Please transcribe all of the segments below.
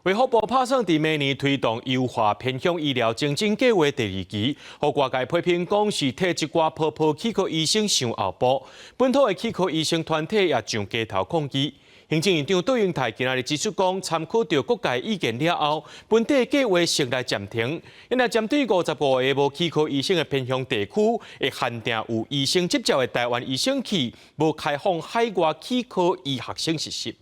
卫福部打算伫明年推动优化偏乡医疗精进计划第2期，互外界批评讲是替一寡泡泡齿科医生上后补。本土的齿科医生团体也上街头抗议。行政院长杜英泰今日指出讲，参考到各界意见了后，本地计划先来暂停。因来针对55个无齿科医生的偏乡地区，会限定有医生执照的台湾医生去，无开放海外齿科医学生实习。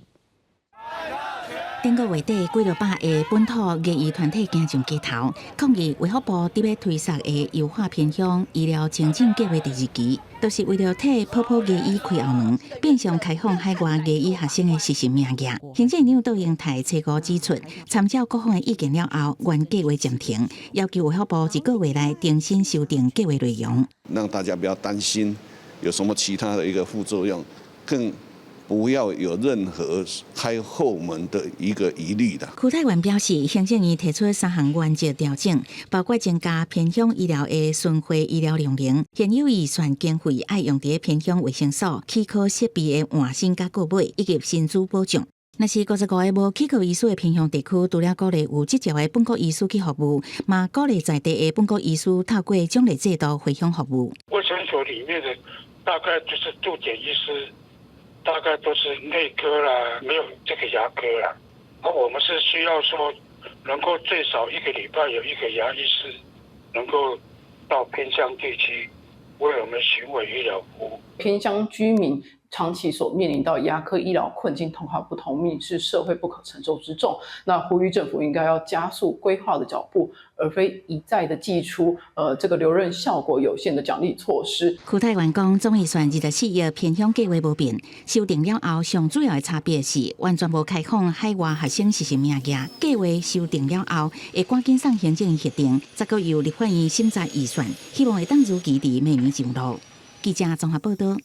顶个月底，几落百个本土牙医团体行上街头，抗议卫福部伫要推出的优化偏乡医疗精进计划第2期，都是为了替泡泡牙医开后门，变相开放海外牙医学生的实习名额。行政院长杜英泰初稿指出，参照各方的意见了后，原计划暂停，要求卫福部1个月内重新修订计划内容，让大家不要担心有什么其他的一个副作用，更不要有任何开后门的一个疑虑的。区泰元表示，行政院提出3项原则调整，包括增加偏乡医疗的巡回医疗量能，现有预算经费爱用伫偏乡卫生所、齿科设备的换新甲购买，以及薪资保障。若是55个无齿科医师的偏乡地区，除了鼓励有执照的本国医师去服务，嘛鼓励在地的本国医师透过奖励制度回乡服务。卫生所里面的大概就是驻点医师。大概都是内科啦，没有这个牙科啦。而我们是需要说，能够最少1个礼拜有1个牙医师能够到偏乡地区为我们巡回医疗服务。偏乡居民长期所面临到牙科医疗困境，同行不同命，是社会不可承受之重。那呼吁政府应该要加速规划的脚步，而非一再的祭出这个留任效果有限的奖励措施。区泰元讲，总预算24亿偏乡计划无变，修订了后，上主要的差别是完全无开放海外学生实习名额。计划修订了后，会赶紧送行政院核定，再由立法院审查预算，希望会当如期伫明年上路。记者综合报道。